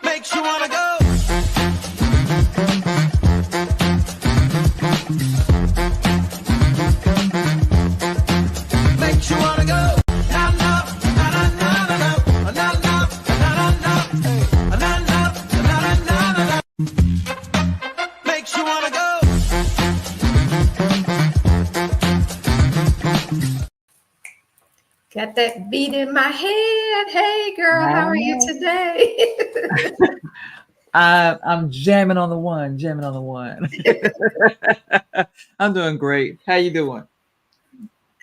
Makes you wanna go. Makes you wanna go. Na na na na na na na na na na na na na na. Makes you wanna go. Got that beat in my head. Hey, girl, how are you today? I'm jamming on the one, I'm doing great. How you doing?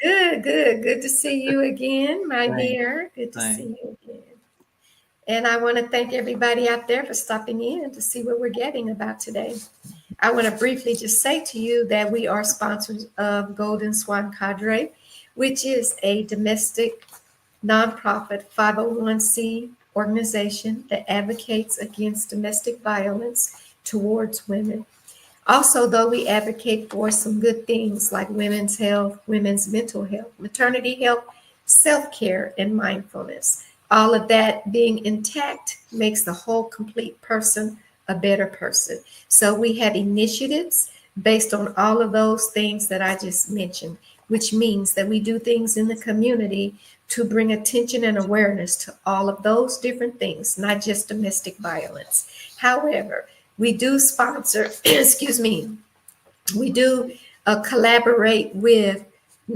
Good to see you again, my dear. Good to see you again. And I want to thank everybody out there for stopping in to see what we're getting about today. I want to briefly just say to you that we are sponsors of Goldn Swan Cadre, which is a domestic nonprofit 501c organization that advocates against domestic violence towards women. Also, though, we advocate for some good things like women's health, women's mental health, maternity health, self-care, and mindfulness. All of that being intact makes the whole complete person a better person. So we have initiatives based on all of those things that I just mentioned, which means that we do things in the community to bring attention and awareness to all of those different things, not just domestic violence. However, we do sponsor, we do collaborate with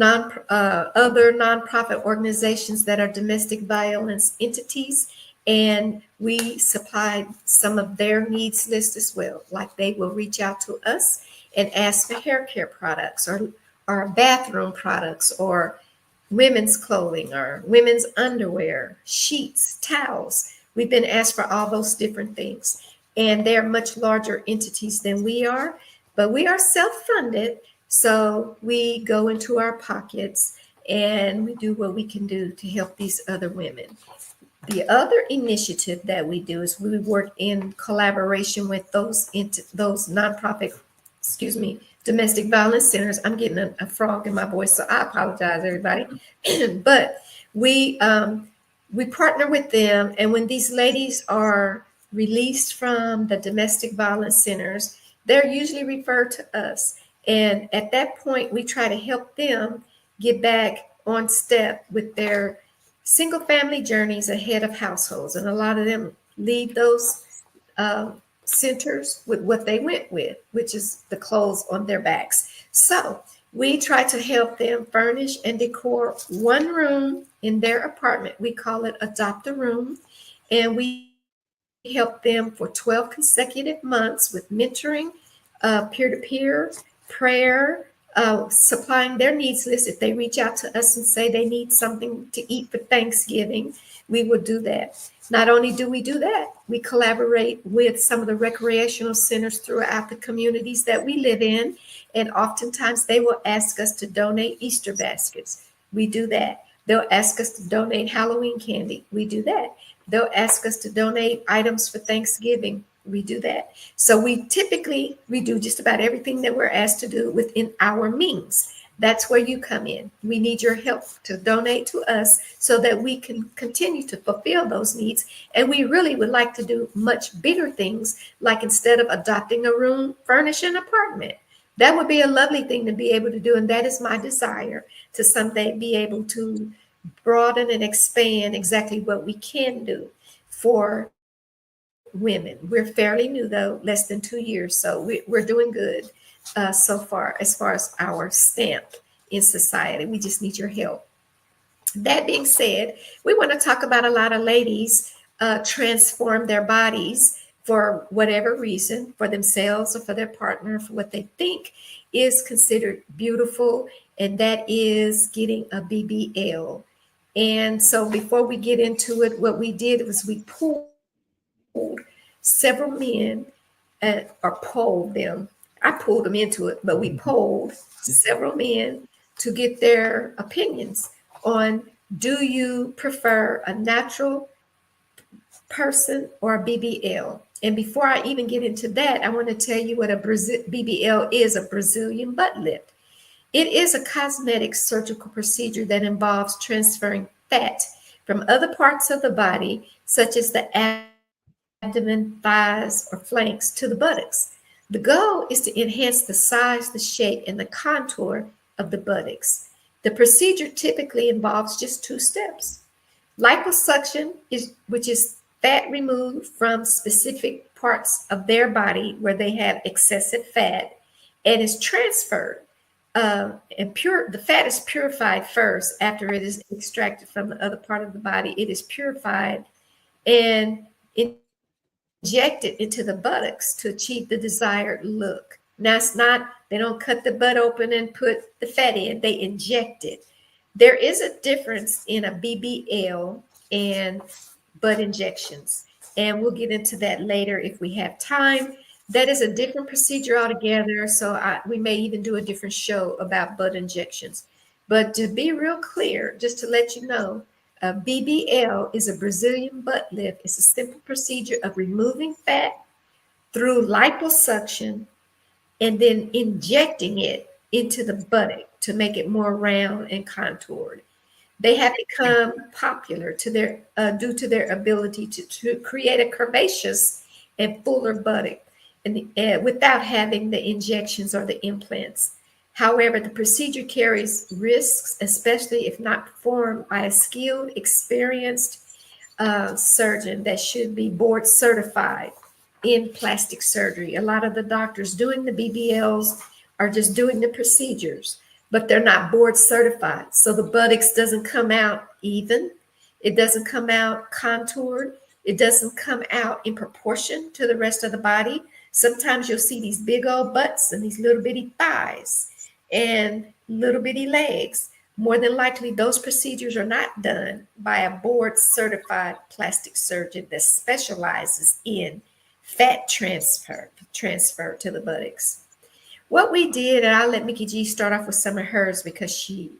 other nonprofit organizations that are domestic violence entities, and we supply some of their needs list as well. Like they will reach out to us and ask for hair care products or bathroom products or women's clothing or women's underwear, sheets, towels. We've been asked for all those different things. And they're much larger entities than we are, but we are self-funded. So we go into our pockets and we do what we can do to help these other women. The other initiative that we do is we work in collaboration with those nonprofit, domestic violence centers. I'm getting a frog in my voice, so I apologize, everybody. But we partner with them, and when these ladies are released from the domestic violence centers, they're usually referred to us. And at that point, we try to help them get back on step with their single family journeys ahead of households. And a lot of them leave those centers with what they went with, which is the clothes on their backs. So we try to help them furnish and decor one room in their apartment. We call it Adopt a Room. And we help them for 12 consecutive months with mentoring, peer-to-peer, prayer, supplying their needs list. If they reach out to us and say they need something to eat for Thanksgiving, we will do that. Not only do we do that, we collaborate with some of the recreational centers throughout the communities that we live in. And oftentimes they will ask us to donate Easter baskets. We do that. They'll ask us to donate Halloween candy. We do that. They'll ask us to donate items for Thanksgiving. We do that. So we do just about everything that we're asked to do within our means. That's where you come in. We need your help to donate to us so that we can continue to fulfill those needs. And we really would like to do much bigger things, like instead of adopting a room, furnish an apartment. That would be a lovely thing to be able to do. And that is my desire, to someday be able to broaden and expand exactly what we can do for women. We're fairly new, though, less than 2 years. So we're doing good so far as our stamp in society. We just need your help. That being said, we want to talk about a lot of ladies transform their bodies for whatever reason, for themselves or for their partner, for what they think is considered beautiful, and that is getting a BBL. And so before we get into it, what we did was we pulled several men or polled them. I pulled them into it, but we polled several men to get their opinions on, do you prefer a natural person or a BBL? And before I even get into that, I want to tell you what a BBL is, a Brazilian butt lift. It is a cosmetic surgical procedure that involves transferring fat from other parts of the body, such as the abdomen, thighs, or flanks, to the buttocks. The goal is to enhance the size, the shape, and the contour of the buttocks. The procedure typically involves just 2 steps. Liposuction, which is fat removed from specific parts of their body where they have excessive fat, and is transferred. The fat is purified first after it is extracted from the other part of the body. It is purified and injected into the buttocks to achieve the desired look. Now, it's not, they don't cut the butt open and put the fat in, they inject it. There is a difference in a BBL and butt injections, and we'll get into that later if we have time. That is a different procedure altogether, so we may even do a different show about butt injections. But to be real clear, just to let you know, a BBL is a Brazilian butt lift. It's a simple procedure of removing fat through liposuction and then injecting it into the buttock to make it more round and contoured. They have become popular due to their ability to create a curvaceous and fuller buttock, and without having the injections or the implants. However, the procedure carries risks, especially if not performed by a skilled, experienced surgeon that should be board certified in plastic surgery. A lot of the doctors doing the BBLs are just doing the procedures, but they're not board certified. So the buttocks doesn't come out even. It doesn't come out contoured. It doesn't come out in proportion to the rest of the body. Sometimes you'll see these big old butts and these little bitty thighs and little bitty legs. More than likely, those procedures are not done by a board certified plastic surgeon that specializes in fat transfer to the buttocks. What we did, and I'll let Mikki G start off with some of hers because she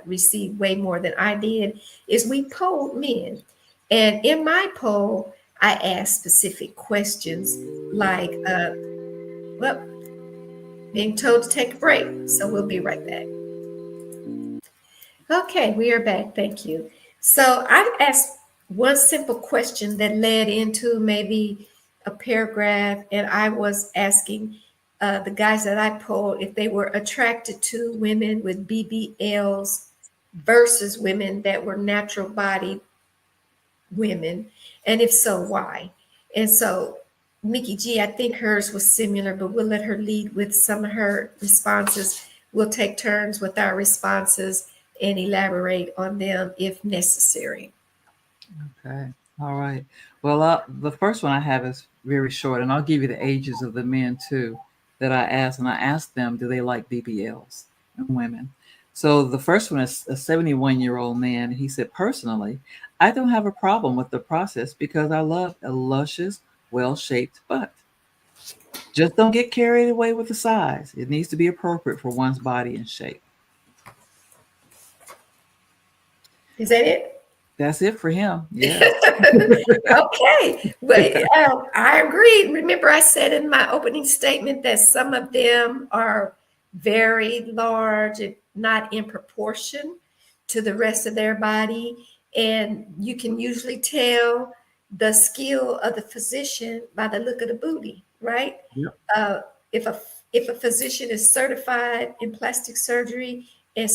received way more than I did, is we polled men. And in my poll, I asked specific questions like, being told to take a break. So we'll be right back. Okay, we are back. Thank you. So I asked one simple question that led into maybe a paragraph, and I was asking the guys that I polled if they were attracted to women with BBLs versus women that were natural bodied women, and if so, why? And so Mikki G, I think hers was similar, but we'll let her lead with some of her responses. We'll take turns with our responses and elaborate on them if necessary. Okay. All right. Well, the first one I have is very short, and I'll give you the ages of the men too that I asked. And I asked them, do they like BBLs and women? So the first one is a 71-year-old man. He said, personally, I don't have a problem with the process because I love a luscious, well-shaped butt. Just don't get carried away with the size. It needs to be appropriate for one's body and shape. Is that it? That's it for him. Yeah. Okay. But I agree. Remember, I said in my opening statement that some of them are very large and not in proportion to the rest of their body. And you can usually tell the skill of the physician by the look of the booty, right? Yep. If a physician is certified in plastic surgery and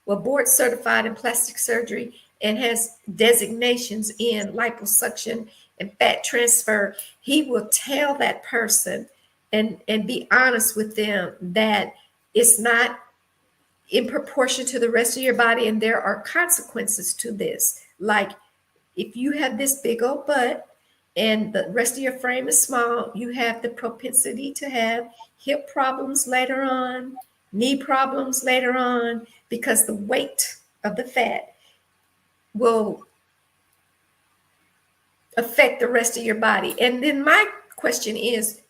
board certified in plastic surgery and has designations in liposuction and fat transfer, he will tell that person and be honest with them that it's not in proportion to the rest of your body, and there are consequences to this. Like if you have this big old butt and the rest of your frame is small, you have the propensity to have hip problems later on, knee problems later on, because the weight of the fat will affect the rest of your body. And then my question is,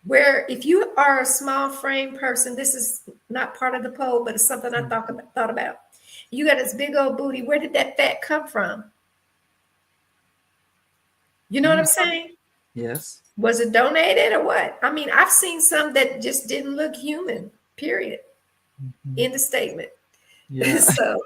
if you are a small frame person, this is not part of the poll, but it's something I thought about. You got this big old booty. Where did that fat come from? You know what I'm saying? Yes. Was it donated or what? I mean, I've seen some that just didn't look human, period. In the statement. Yeah. So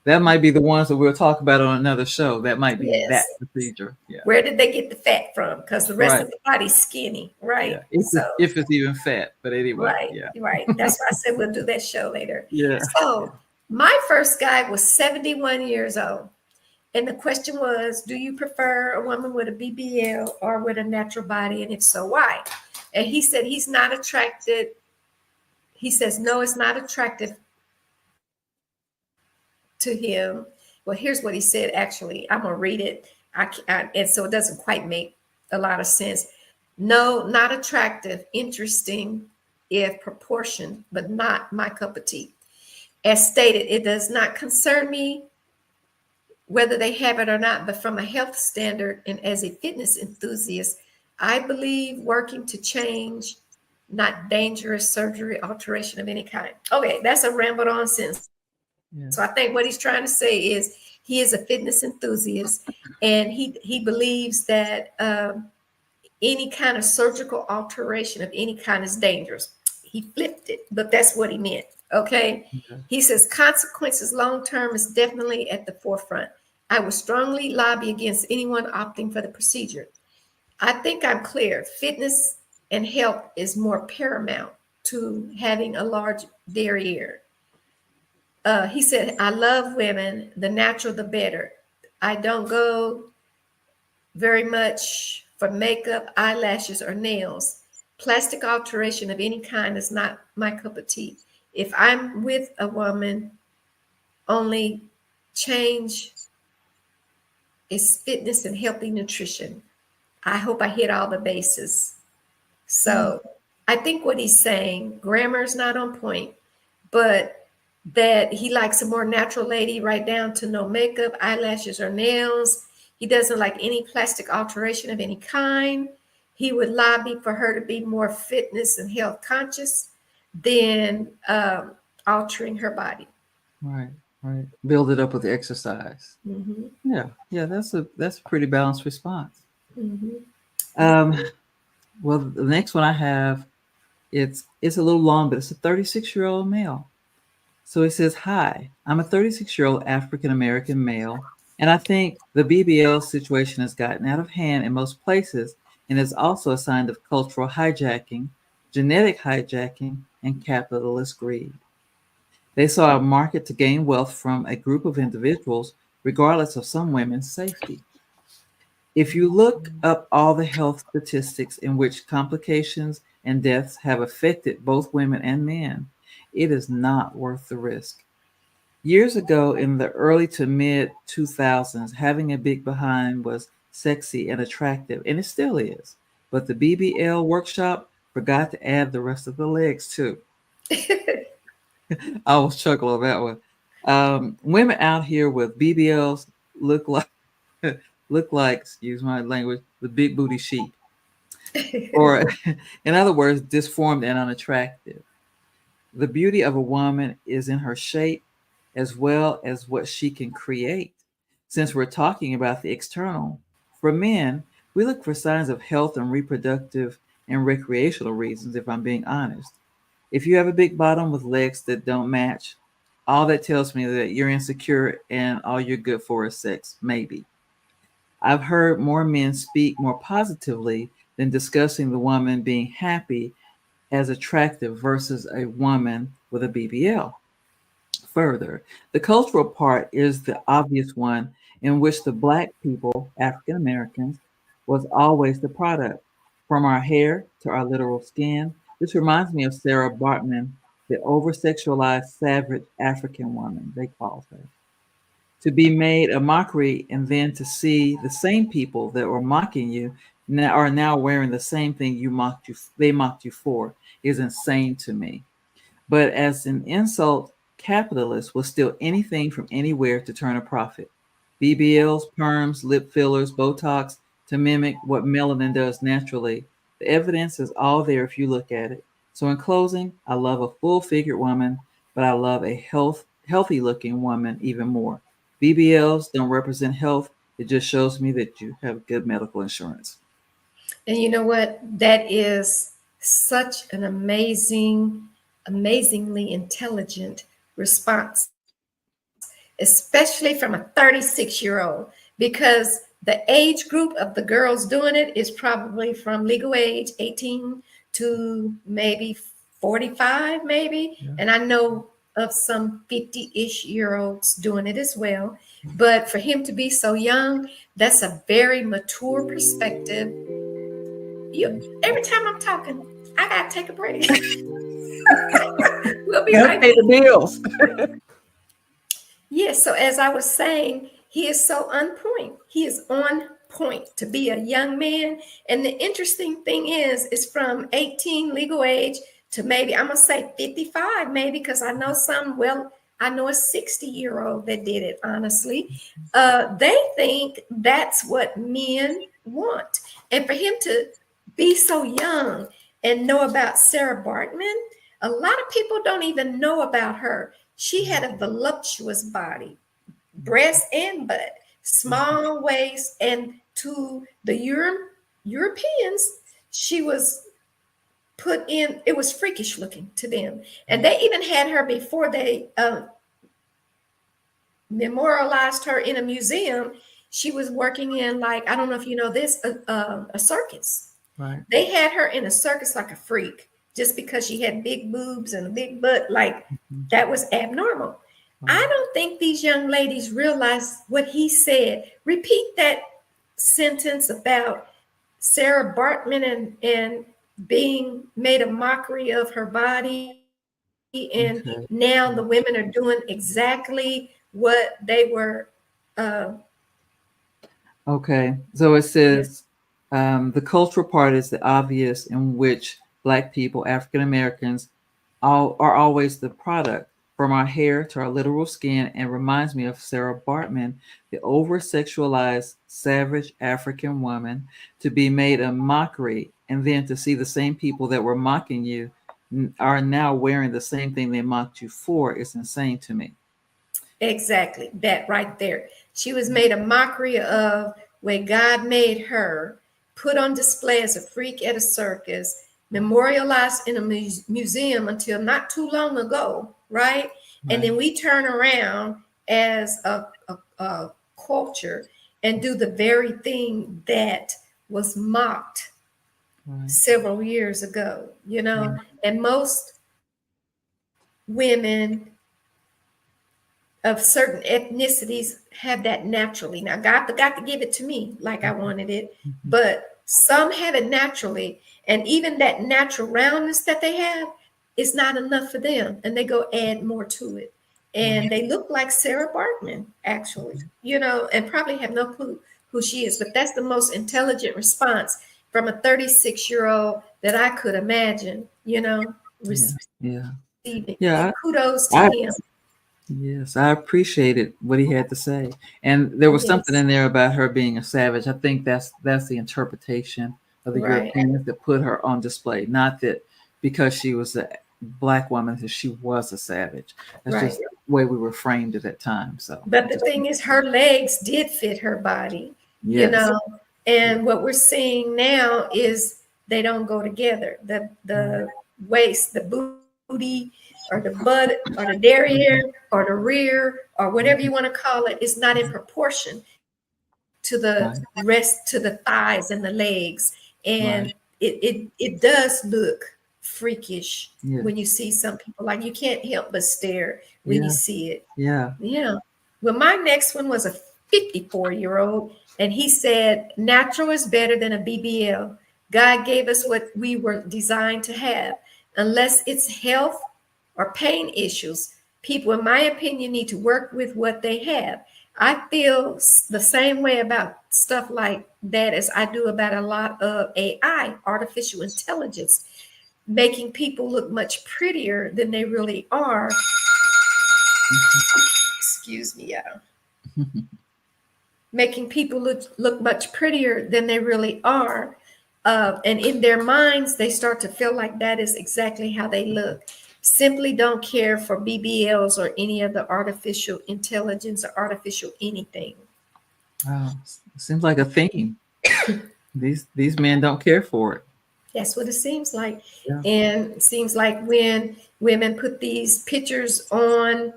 That might be the ones that we'll talk about on another show. That might be that Yes. procedure. Yeah. Where did they get the fat from? Because the rest Right. of the body's skinny, right? Yeah. If So, it's even fat. But anyway, right, yeah. right. That's why I said we'll do that show later. Yeah. So, my first guy was 71 years old. And the question was, do you prefer a woman with a BBL or with a natural body? And if so, why? And he said he's not attracted. He says, no, it's not attractive to him. Well, here's what he said, actually. I'm going to read it. And so it doesn't quite make a lot of sense. No, not attractive, interesting if proportioned, but not my cup of tea. As stated, it does not concern me whether they have it or not, but from a health standard and as a fitness enthusiast, I believe working to change, not dangerous surgery, alteration of any kind. Okay, that's a rambled on sentence. Yeah. So I think what he's trying to say is he is a fitness enthusiast, and he believes that any kind of surgical alteration of any kind is dangerous. He flipped it, but that's what he meant. Okay. He says consequences long term is definitely at the forefront. I would strongly lobby against anyone opting for the procedure. I think I'm clear. Fitness and health is more paramount to having a large derriere. He said, I love women. The natural, the better. I don't go very much for makeup, eyelashes, or nails. Plastic alteration of any kind is not my cup of tea. If I'm with a woman, only change is fitness and healthy nutrition. I hope I hit all the bases. So I think what he's saying, grammar is not on point, but that he likes a more natural lady, right down to no makeup, eyelashes, or nails. He doesn't like any plastic alteration of any kind. He would lobby for her to be more fitness and health conscious than altering her body. Right. Right. Build it up with the exercise. Mm-hmm. Yeah. Yeah. That's a pretty balanced response. Mm-hmm. Well, the next one I have, it's a little long, but it's a 36-year-old male. So he says, "Hi, I'm a 36-year-old African American male, and I think the BBL situation has gotten out of hand in most places and is also a sign of cultural hijacking, genetic hijacking, and capitalist greed. They saw a market to gain wealth from a group of individuals, regardless of some women's safety. If you look up all the health statistics in which complications and deaths have affected both women and men, it is not worth the risk. Years ago, in the early to mid 2000s, having a big behind was sexy and attractive, and it still is. But the BBL workshop forgot to add the rest of the legs too." I was chuckle on that one. Women out here with BBLs look like excuse my language, the big booty sheep, or in other words, disformed and unattractive. The beauty of a woman is in her shape as well as what she can create. Since we're talking about the external, for men, we look for signs of health and reproductive and recreational reasons, if I'm being honest. If you have a big bottom with legs that don't match, all that tells me that you're insecure and all you're good for is sex, maybe. I've heard more men speak more positively than discussing the woman being happy as attractive versus a woman with a BBL. Further, the cultural part is the obvious one in which the Black people, African Americans, was always the product. From our hair to our literal skin. This reminds me of Sarah Bartman, the over sexualized, savage African woman, they called her. To be made a mockery and then to see the same people that were mocking you now are now wearing the same thing they mocked you for is insane to me. But as an insult, capitalists will steal anything from anywhere to turn a profit. BBLs, perms, lip fillers, Botox to mimic what melanin does naturally. The evidence is all there if you look at it. So in closing, I love a full-figured woman, but I love a healthy looking woman even more. BBLs don't represent health. It just shows me that you have good medical insurance. And you know what? That is such an amazingly intelligent response. especially from a 36-year-old, because the age group of the girls doing it is probably from legal age 18 to maybe 45, maybe. Yeah. And I know of some 50-ish year olds doing it as well. But for him to be so young, that's a very mature perspective. Every time I'm talking, I gotta take a break. We'll be Gotta right pay back. the bills. Yes, so as I was saying, he is so on point. He is on point to be a young man. And the interesting thing is from 18 legal age to maybe, I'm going to say 55, maybe, because I know some, well, I know a 60-year-old that did it, honestly. They think that's what men want. And for him to be so young and know about Sarah Bartman, a lot of people don't even know about her. She had a voluptuous body, breast and butt, small waist, and to the Europeans, she was put in, it was freakish looking to them. And they even had her before they memorialized her in a museum. She was working in, like, I don't know if you know this, a circus. Right. They had her in a circus like a freak, just because she had big boobs and a big butt, like that was abnormal. I don't think these young ladies realize what he said. Repeat that sentence about Sarah Bartman and being made a mockery of her body. And Okay. now the women are doing exactly what they were. Okay. So it says the cultural part is the obvious, in which Black people, African Americans, are always the product, from our hair to our literal skin, and reminds me of Sarah Bartman, the over-sexualized, savage African woman, to be made a mockery, and then to see the same people that were mocking you are now wearing the same thing they mocked you for is insane to me. Exactly, that right there. She was made a mockery of, where God made her, put on display as a freak at a circus, memorialized in a museum until not too long ago, right? And then we turn around as a culture and do the very thing that was mocked several years ago, you know. And most women of certain ethnicities have that naturally. Now, God forgot to give it to me like I wanted it, but some have it naturally. And even that natural roundness that they have is not enough for them. And they go add more to it. And they look like Sarah Bartman, actually, you know, and probably have no clue who she is. But that's the most intelligent response from a 36-year-old that I could imagine, you know, receiving. Yeah. Kudos to him. Yes, I appreciated what he had to say. And there was something in there about her being a savage. I think that's the interpretation of the Europeans that put her on display. Not that because she was a Black woman that she was a savage. That's just the way we were framed at that time. So, but the thing is, her legs did fit her body, you know. And what we're seeing now is they don't go together. The waist, the booty, or the butt, or the derriere, or the rear, or whatever you want to call it, is not in proportion to the rest, to the thighs and the legs. And it does look freakish when you see some people. Like, you can't help but stare when you see it. Yeah. Well, my next one was a 54-year-old, and he said, natural is better than a BBL. God gave us what we were designed to have. Unless it's health or pain issues, people, in my opinion, need to work with what they have. I feel the same way about stuff like that as I do about a lot of AI, artificial intelligence, making people look much prettier than they really are. Excuse me, y'all. Making people look much prettier than they really are. And in their minds, they start to feel like that is exactly how they look. Simply don't care for BBLs or any of the artificial intelligence or artificial anything. Wow, seems like a theme. These men don't care for it. That's what it seems like. And it seems like when women put these pictures on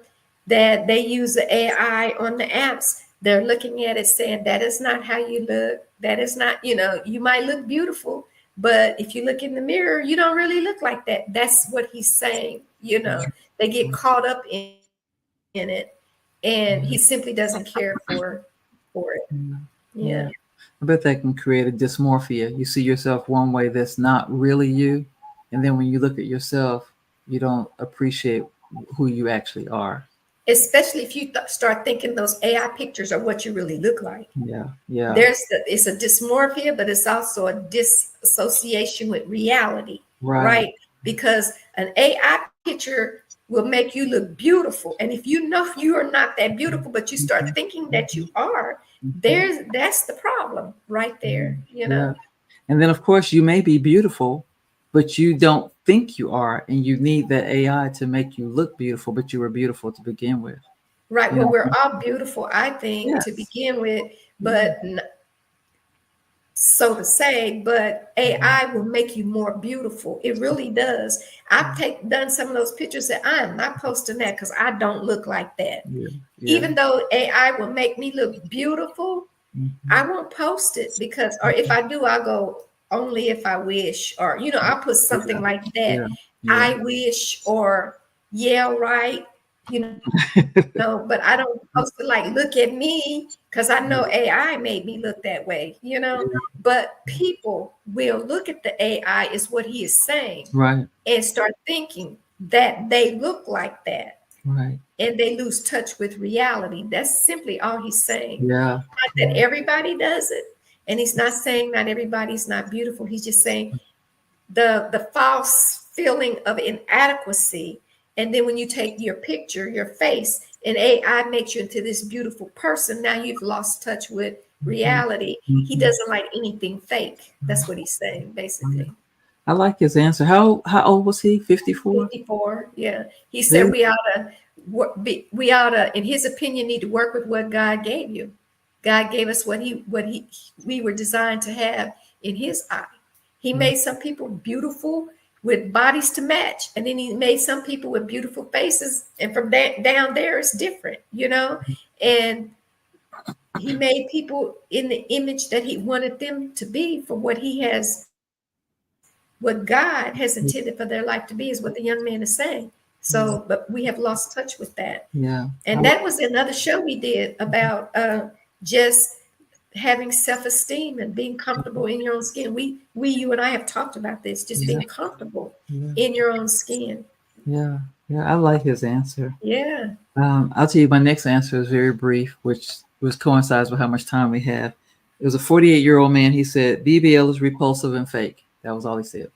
that they use the AI on the apps. They're looking at it saying that is not how you look. That is not, you might look beautiful, but if you look in the mirror, you don't really look like that. That's what he's saying. They get caught up in it, and he simply doesn't care for it. Yeah. I bet that can create a dysmorphia. You see yourself one way that's not really you, and then when you look at yourself, you don't appreciate who you actually are. Especially if you start thinking those AI pictures are what you really look like. Yeah. It's a dysmorphia, but it's also a disassociation with reality, right? Because an AI picture will make you look beautiful, and if you know you are not that beautiful, but you start thinking that you are, that's the problem right there. Yeah. And then of course you may be beautiful, but you don't think you are, and you need that AI to make you look beautiful, but you were beautiful to begin with. Right. Well, we're all beautiful, I think, to begin with, but so to say, but AI will make you more beautiful. It really does. I've done some of those pictures that I am not posting that because I don't look like that. Even though AI will make me look beautiful, I won't post it because, or if I do, I'll go only if I wish, or, I'll put something like that. I wish, or right. But I don't post it like, look at me, because I know AI made me look that way, but people will look at the AI is what he is saying, and start thinking that they look like that, and they lose touch with reality. That's simply all he's saying. Not that everybody does it, and he's not saying not everybody's not beautiful. He's just saying the false feeling of inadequacy. And then when you take your picture, your face, and AI makes you into this beautiful person, now you've lost touch with reality. He doesn't like anything fake. That's what he's saying, basically. I like his answer. How old was he? 54? 54, yeah. He said we ought to, in his opinion, need to work with what God gave you. God gave us what we were designed to have in his eye. He made some people beautiful with bodies to match, and then he made some people with beautiful faces, and from down there it's different, and he made people in the image that he wanted them to be, for what God has intended for their life to be, is what the young man is saying. So, but we have lost touch with that. And that was another show we did about just having self-esteem and being comfortable in your own skin. You and I have talked about this, just being comfortable in your own skin. Yeah, I like his answer. Yeah. I'll tell you, my next answer is very brief, which coincides with how much time we have. It was a 48-year-old man. He said, BBL is repulsive and fake. That was all he said.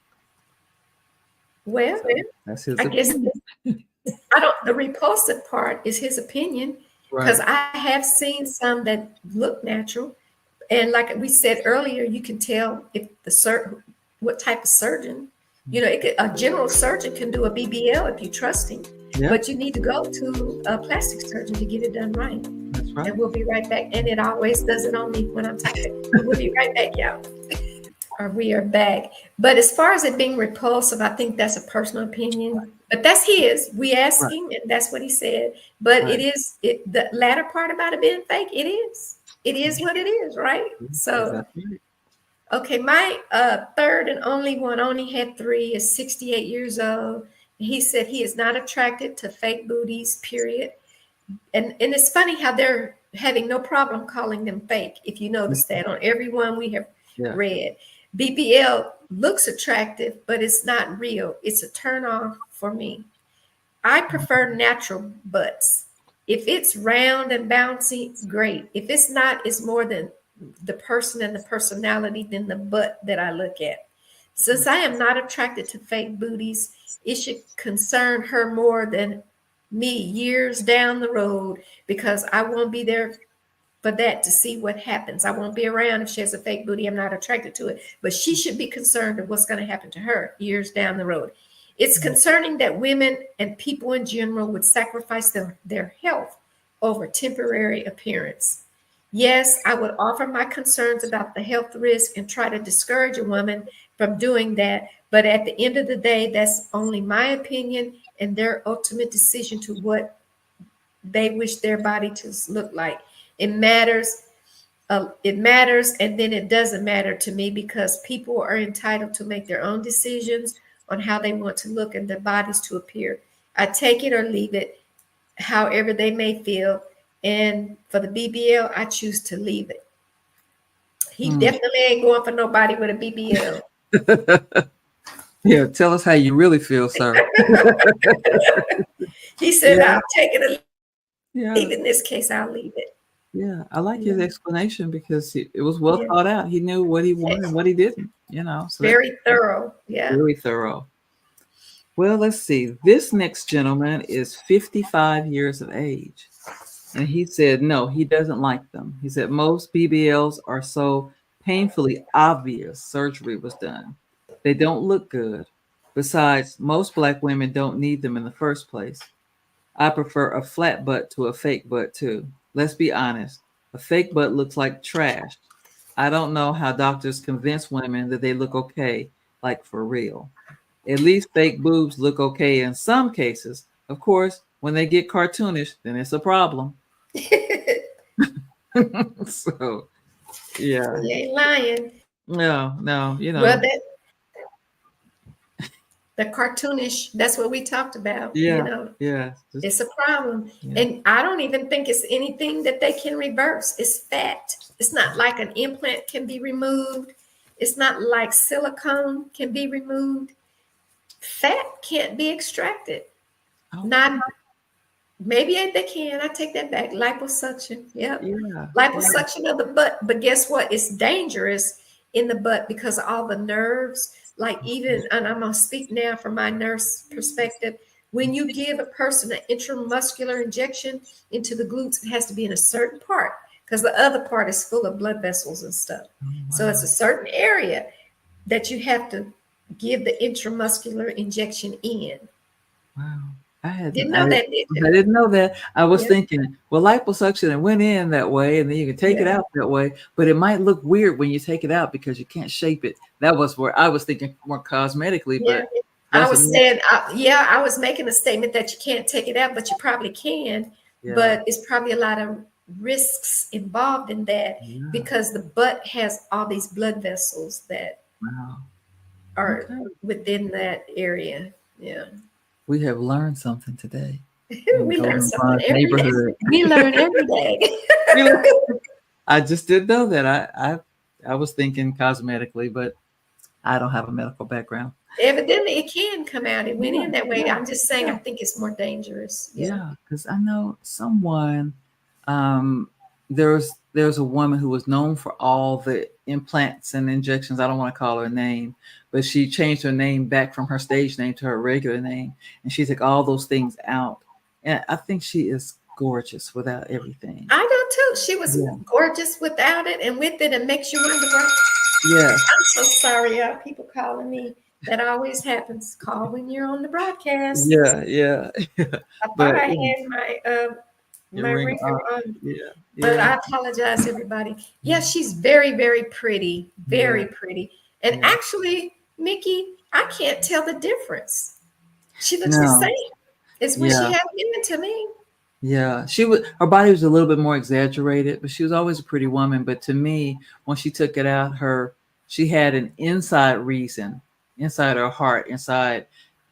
Well, so that's his opinion. The repulsive part is his opinion, because I have seen some that look natural. And like we said earlier, you can tell if what type of surgeon, a general surgeon can do a BBL if you trust him, but you need to go to a plastic surgeon to get it done right. That's right. And we'll be right back. And it always does it on me when I'm typing. We'll be right back, y'all. Or we are back. But as far as it being repulsive, I think that's a personal opinion. But that's his. We asked him, and that's what he said. But the latter part about it being fake, it is. It is what it is, right? So, okay, my third and only one, only had 3, is 68 years old. He said he is not attracted to fake booties, period. And it's funny how they're having no problem calling them fake, if you notice that on every one we have read. BBL looks attractive, but it's not real. It's a turn off for me. I prefer natural butts. If it's round and bouncy, great. If it's not, it's more than the person and the personality than the butt that I look at. Since I am not attracted to fake booties, it should concern her more than me years down the road, because I won't be there for that to see what happens. I won't be around if she has a fake booty. I'm not attracted to it, but she should be concerned of what's going to happen to her years down the road. It's concerning that women and people in general would sacrifice their health over temporary appearance. Yes, I would offer my concerns about the health risk and try to discourage a woman from doing that. But at the end of the day, that's only my opinion and their ultimate decision to what they wish their body to look like. It matters. It matters, and then it doesn't matter to me, because people are entitled to make their own decisions on how they want to look and their bodies to appear. I take it or leave it, however they may feel. And for the BBL, I choose to leave it. He definitely ain't going for nobody with a BBL. Yeah, tell us how you really feel, sir. He said, Yeah. I'll take it or Yeah, leave it. In this case, I'll leave it. yeah. I like his Yeah. explanation because it was well Yeah. thought out. He knew what he wanted and what he didn't, so that's Very thorough. Yeah. very thorough. Well, let's see. This next gentleman is 55 years of age. And he said, no, he doesn't like them. He said, most BBLs are so painfully obvious surgery was done. They don't look good. Besides, most Black women don't need them in the first place. I prefer a flat butt to a fake butt too. Let's be honest. A fake butt looks like trash. I don't know how doctors convince women that they look okay, like for real. At least fake boobs look okay in some cases. Of course, when they get cartoonish, then it's a problem. So, yeah. You ain't lying. No, Well, the cartoonish, that's what we talked about. yeah, It's a problem. Yeah. And I don't even think it's anything that they can reverse. It's fat. It's not like an implant can be removed. It's not like silicone can be removed. Fat can't be extracted. Oh, Not maybe they can. I take that back. Liposuction. Yep. yeah. Liposuction of the butt. But guess what? It's dangerous in the butt because of all the nerves. Like even, and I'm going to speak now from my nurse perspective, when you give a person an intramuscular injection into the glutes, it has to be in a certain part because the other part is full of blood vessels and stuff. Oh, wow. So it's a certain area that you have to give the intramuscular injection in. Wow. Didn't know that, did you? I didn't know that. I was Yeah. thinking, well, liposuction, it went in that way, and then you can take it out that way, but it might look weird when you take it out because you can't shape it. That was where I was thinking more cosmetically, but I was saying, I was making a statement that you can't take it out, but you probably can. Yeah. But it's probably a lot of risks involved in that because the butt has all these blood vessels that are within that area. Yeah. We have learned something today. We learn something every neighborhood. day. We learn every day. I just didn't know that. I was thinking cosmetically, but I don't have a medical background. Evidently, it can come out. It went in that way. I'm just saying, I think it's more dangerous. Yeah, because I know someone. There's a woman who was known for all the implants and injections. I don't want to call her name, but she changed her name back from her stage name to her regular name, and she took all those things out. And I think she is gorgeous without everything. I do too. She was gorgeous without it, and with it, it makes you wonder why. Yeah. I'm so sorry, y'all. People calling me. That always happens. Call when you're on the broadcast. Yeah. I thought I had my ringer on. But I apologize, everybody. Yeah, she's very, very pretty. Very pretty. And actually, Mikki, I can't tell the difference. She looks the same as when she had it given to me. Yeah, her body was a little bit more exaggerated, but she was always a pretty woman. But to me, when she took it out, she had an inside reason, inside her heart, inside,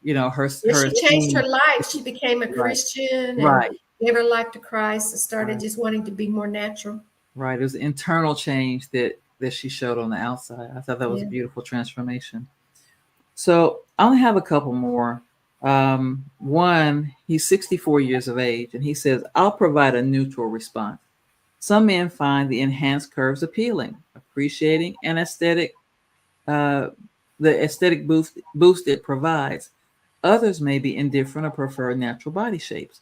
her. She changed her life. She became a Christian and gave her life to Christ and started just wanting to be more natural. Right. It was an internal change that she showed on the outside. I thought that was a beautiful transformation. So I only have a couple more. One, he's 64 years of age, and he says, I'll provide a neutral response. Some men find the enhanced curves appealing, appreciating an aesthetic, the aesthetic boost it provides. Others may be indifferent or prefer natural body shapes.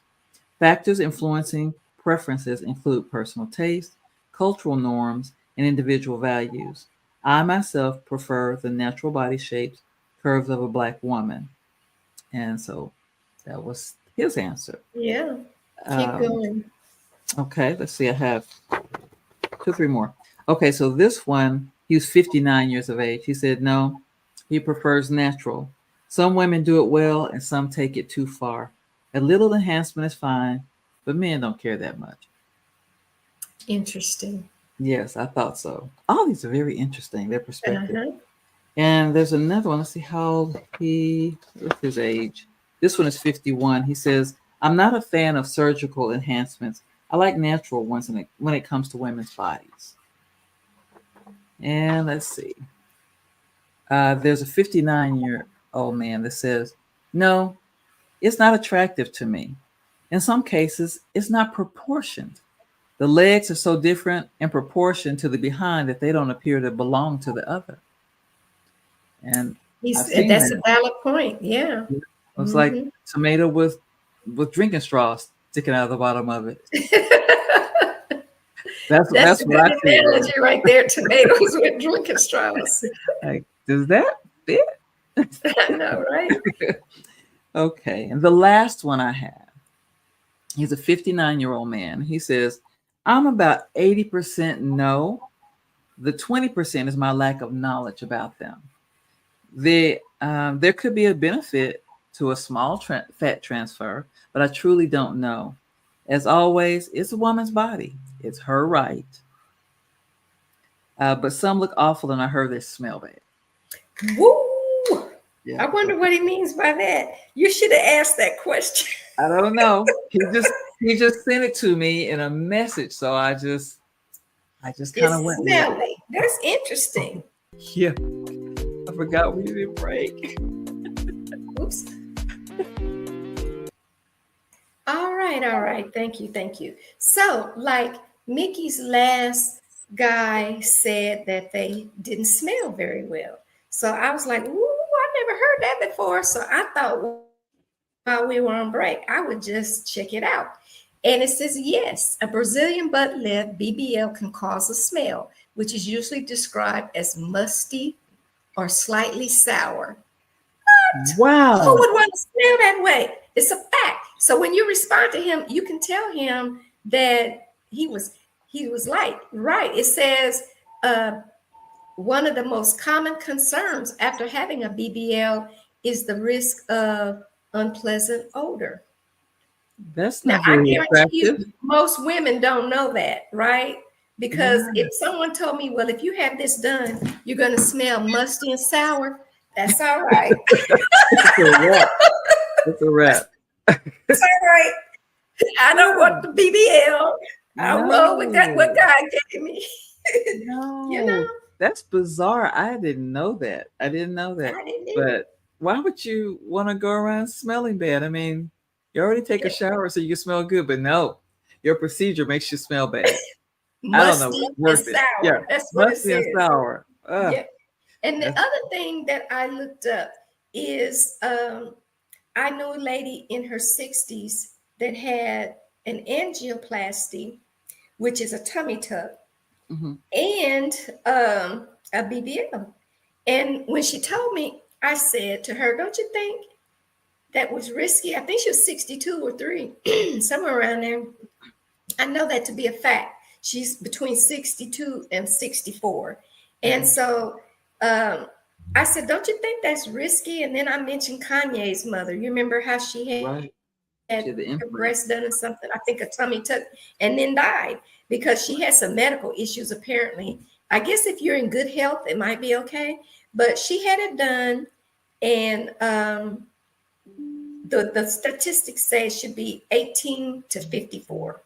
Factors influencing preferences include personal taste, cultural norms, and individual values. I myself prefer the natural body shapes, curves of a Black woman. And so that was his answer. Yeah. Keep going. Okay, let's see. I have 2, 3 more. Okay, so this one, he was 59 years of age. He said, no, he prefers natural. Some women do it well and some take it too far. A little enhancement is fine, but men don't care that much. Interesting. Yes, I thought so. All these are very interesting, their perspective. Uh-huh. And there's another one. Let's see how old what's his age. This one is 51. He says, I'm not a fan of surgical enhancements. I like natural ones when it comes to women's bodies. And let's see. There's a 59-year-old man that says, no, it's not attractive to me. In some cases, it's not proportioned. The legs are so different in proportion to the behind that they don't appear to belong to the other. And That's a valid point. Yeah. It's like tomato with drinking straws sticking out of the bottom of it. That's a what I good see. analogy right there. Tomatoes with drinking straws. Like, does that fit? I know, right? Okay. And the last one I have, he's a 59-year-old man. He says, I'm about 80% no. The 20% is my lack of knowledge about them. There could be a benefit to a small fat transfer, but I truly don't know. As always, it's a woman's body. It's her right. But some look awful, and I heard they smell bad. Woo! Yeah. I wonder what he means by that. You should have asked that question. I don't know. He just sent it to me in a message, so I just kind of went with it. That's interesting. Yeah. I forgot we didn't break. Oops. All right. Thank you. So, like Mikki's last guy said that they didn't smell very well. So I was like, ooh, I never heard that before. So I thought while we were on break, I would just check it out. And it says, yes, a Brazilian butt lift, BBL, can cause a smell, which is usually described as musty or slightly sour. Wow. Who would want to smell that way? It's a fact. So when you respond to him, you can tell him that he was right. It says one of the most common concerns after having a BBL is the risk of unpleasant odor. That's Now, not very I guarantee attractive. you, most women don't know that, right? Because if someone told me, well, if you have this done, you're going to smell musty and sour, that's all right. It's a wrap. It's all right. I don't want the BBL. I don't know what God gave me. No, You know? that's bizarre. I didn't know that. I didn't either. But why would you want to go around smelling bad? I mean, you already take a shower so you can smell good, but no, your procedure makes you smell bad. I don't know. Musty and sour. Yeah, That's what musty it and says. sour. Yeah. And the other thing that I looked up is I know a lady in her 60s that had an angioplasty, which is a tummy tuck, and a BBL. And when she told me, I said to her, don't you think that was risky? I think she was 62 or 3, somewhere around there. I know that to be a fact. She's between 62 and 64. And so I said, don't you think that's risky? And then I mentioned Kanye's mother. You remember how she had her breast done or something? I think a tummy tuck, and then died because she had some medical issues apparently. I guess if you're in good health, it might be okay. But she had it done, and the statistics say it should be 18 to 54.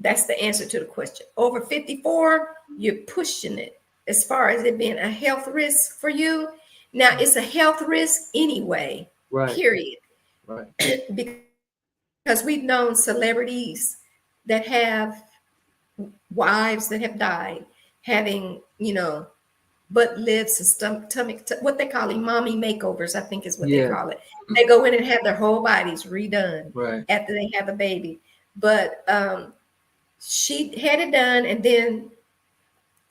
That's the answer to the question. Over 54, you're pushing it as far as it being a health risk for you. Now, it's a health risk anyway, period. Right. Because we've known celebrities that have wives that have died having, butt lifts and stomach, what they call mommy makeovers, I think is what they call it. They go in and have their whole bodies redone after they have a baby. But she had it done, and then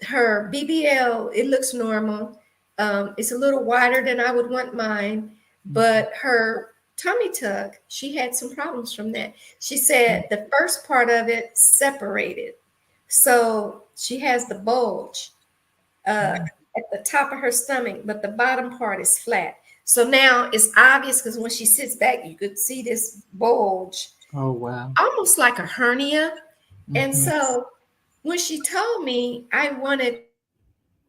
her BBL, it looks normal. It's a little wider than I would want mine, but her tummy tuck, she had some problems from that. She said the first part of it separated. So she has the bulge at the top of her stomach, but the bottom part is flat. So now it's obvious because when she sits back, you could see this bulge. Oh, wow. almost like a hernia. And Mhm. so when she told me, I wanted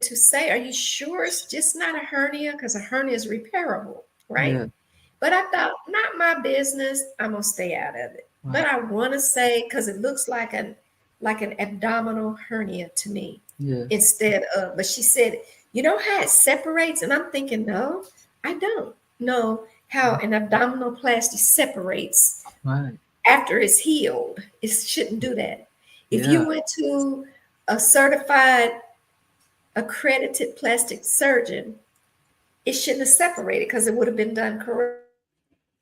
to say, are you sure it's just not a hernia? Because a hernia is repairable, right? Yeah. But I thought, not my business. I'm gonna stay out of it. But Right. I want to say because it looks like an abdominal hernia to me Yeah. instead of. But she said, you know how it separates, and I'm thinking, no, I don't know how an abdominoplasty separates Right. after it's healed. It shouldn't do that. If you Yeah. went to a certified, accredited plastic surgeon, it shouldn't have separated because it would have been done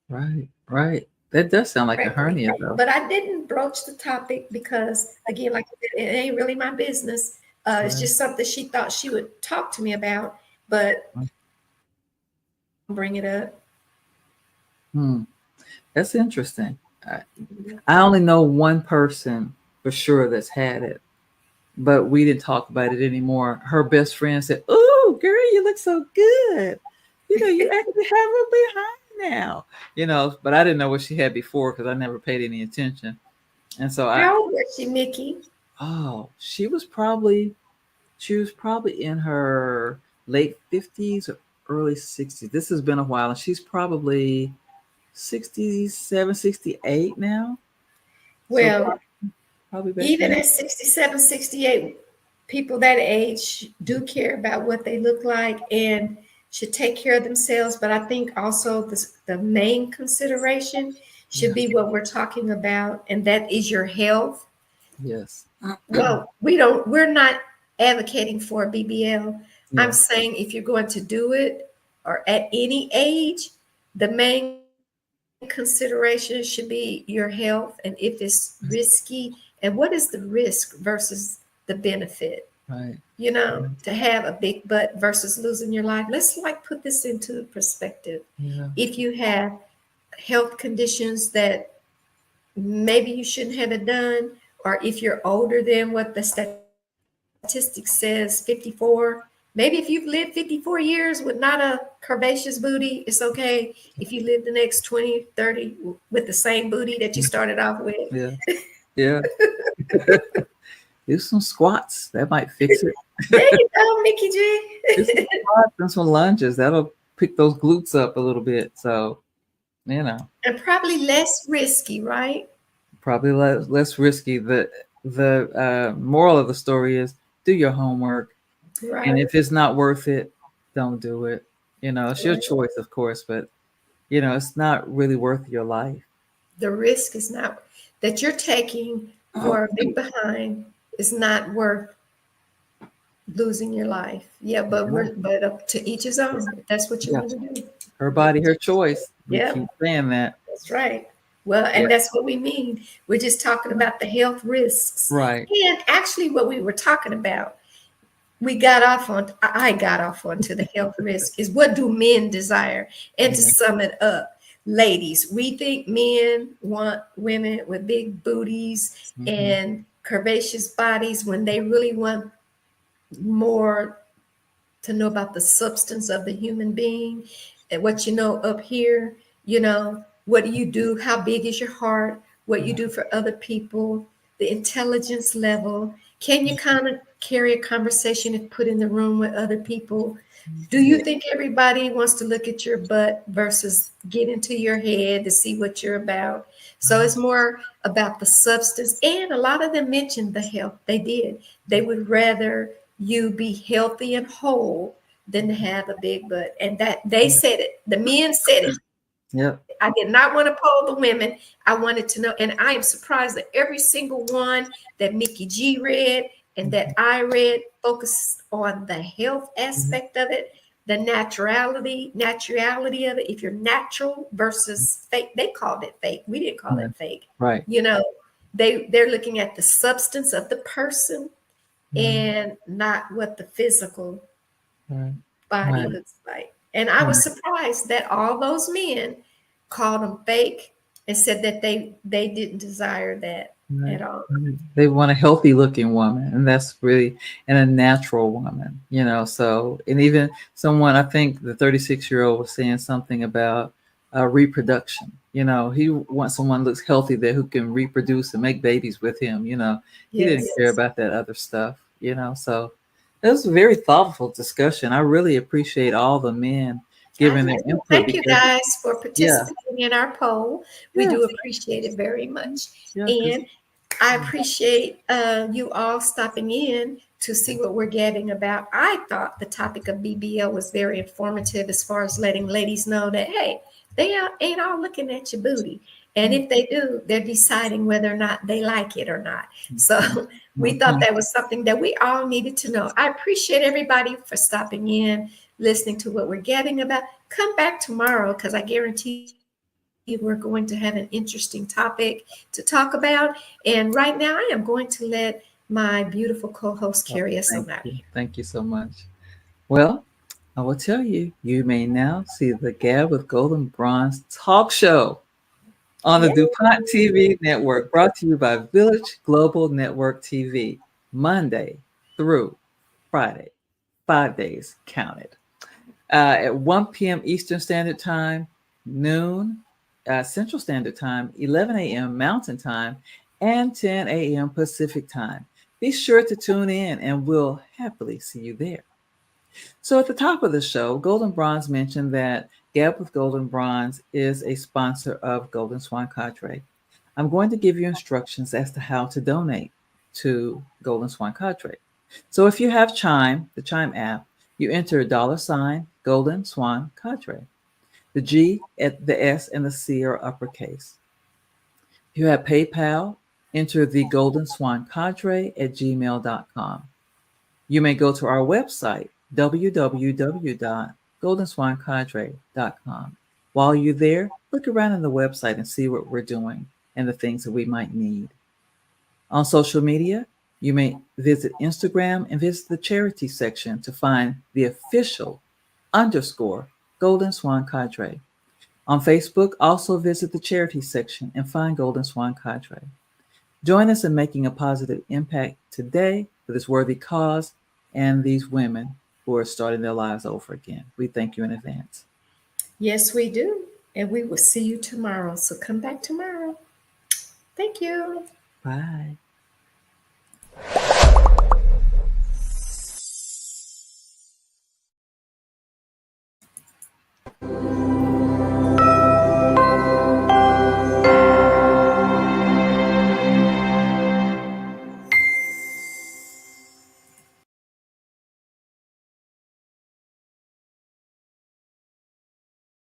Right. Right. That does sound like a correctly. hernia, though. But I didn't broach the topic because, again, like I said, it ain't really my business. It's Right. just something she thought she would talk to me about, but bring it up. Hmm. That's interesting. I only know one person for sure that's had it, but we didn't talk about it anymore. Her best friend said, "Oh, girl, you look so good. You know, you actually have a behind now." But I didn't know what she had before because I never paid any attention. And so How old was she, Mikki? she was probably in her late 50s or early 60s. This has been a while, and she's probably 67, 68 now. So Well, probably back even then. at 67, 68, people that age do care about what they look like and should take care of themselves. But I think also the main consideration should Yeah. be what we're talking about, and that is your health. Yes. Well, we're not advocating for a BBL. I'm Yeah. saying if you're going to do it or at any age, the main consideration should be your health and if it's risky and what is the risk versus the benefit. Right. To have a big butt versus losing your life. Let's like put this into perspective. Yeah. If you have health conditions that maybe you shouldn't have it done, or if you're older than what the statistic says, 54, maybe if you've lived 54 years with not a curvaceous booty, it's okay. If you live the next 20, 30 with the same booty that you started off with. Yeah. Yeah. Do some squats. That might fix it. There you go, Mickey Do some G. squats and some lunges. That'll pick those glutes up a little bit. So, And probably less risky, right? probably less risky. The moral of the story is do your homework. And Right. if it's not worth it, don't do it. It's your Right. choice, of course, but it's not really worth your life. The risk is not that you're taking for a big behind is not worth losing your life. Yeah, but up to each his own. If that's what you Yeah. want to do. Her body, her choice. We Yeah. keep saying that. That's right. Well, and Yeah. that's what we mean. We're just talking about the health risks. Right. And actually, what we were talking about, I got off onto the health risk is what do men desire? And to Yeah. sum it up, ladies, we think men want women with big booties Mhm. and curvaceous bodies when they really want more to know about the substance of the human being and what up here, what do you do? How big is your heart? What you do for other people, the intelligence level. Can you kind of carry a conversation and put in the room with other people? Do you think everybody wants to look at your butt versus get into your head to see what you're about? So it's more about the substance. And a lot of them mentioned the health. They did. They would rather you be healthy and whole than to have a big butt. And that they said it. The men said it. Yep. I did not want to poll the women. I wanted to know. And I am surprised that every single one that Mickey G read and that I read focused on the health aspect of it, the naturality of it. If you're natural versus fake, they called it fake. We didn't call it fake. Right. They're looking at the substance of the person and not what the physical Right. body Right. looks like. And I was surprised that all those men called them fake and said that they didn't desire that Right. at all. They want a healthy looking woman, and that's really and a natural woman, So, and even someone, I think the 36-year-old was saying something about reproduction. He wants someone who looks healthy there who can reproduce and make babies with him. He didn't care Yes. about that other stuff. So it was a very thoughtful discussion. I really appreciate all the men giving their input Thank you because, guys for yeah, participating in our poll. We yeah, do appreciate it very much. yeah, because And I appreciate you all stopping in to see what we're getting about. I thought the topic of BBL was very informative as far as letting ladies know that, hey, they ain't all looking at your booty. And if they do, they're deciding whether or not they like it or not. So we thought that was something that we all needed to know. I appreciate everybody for stopping in, listening to what we're getting about. Come back tomorrow because I guarantee we're going to have an interesting topic to talk about. And right now, I am going to let my beautiful co-host carry us on out. Thank you so much. Well, I will tell you, you may now see the Gab with Golden Bronze talk show on the Yay. DuPont TV network, brought to you by Village Global Network TV, Monday through Friday, 5 days counted. At 1 p.m. Eastern Standard Time, noon Central Standard Time, 11 a.m. Mountain Time, and 10 a.m. Pacific Time. Be sure to tune in and we'll happily see you there. So at the top of the show, Golden Bronze mentioned that Gab with Golden Bronze is a sponsor of Golden Swan Cadre. I'm going to give you instructions as to how to donate to Golden Swan Cadre. So if you have Chime, the Chime app, you enter $ Golden Swan Cadre. The G, the S, and the C are uppercase. If you have PayPal, enter the Golden Swan Cadre at gmail.com. You may go to our website, www.goldenswancadre.com. While you're there, look around on the website and see what we're doing and the things that we might need. On social media, you may visit Instagram and visit the charity section to find the official _ Golden Swan Cadre. On Facebook, also visit the charity section and find Golden Swan Cadre. Join us in making a positive impact today for this worthy cause and these women who are starting their lives over again. We thank you in advance. Yes, we do. And we will see you tomorrow. So come back tomorrow. Thank you. Bye.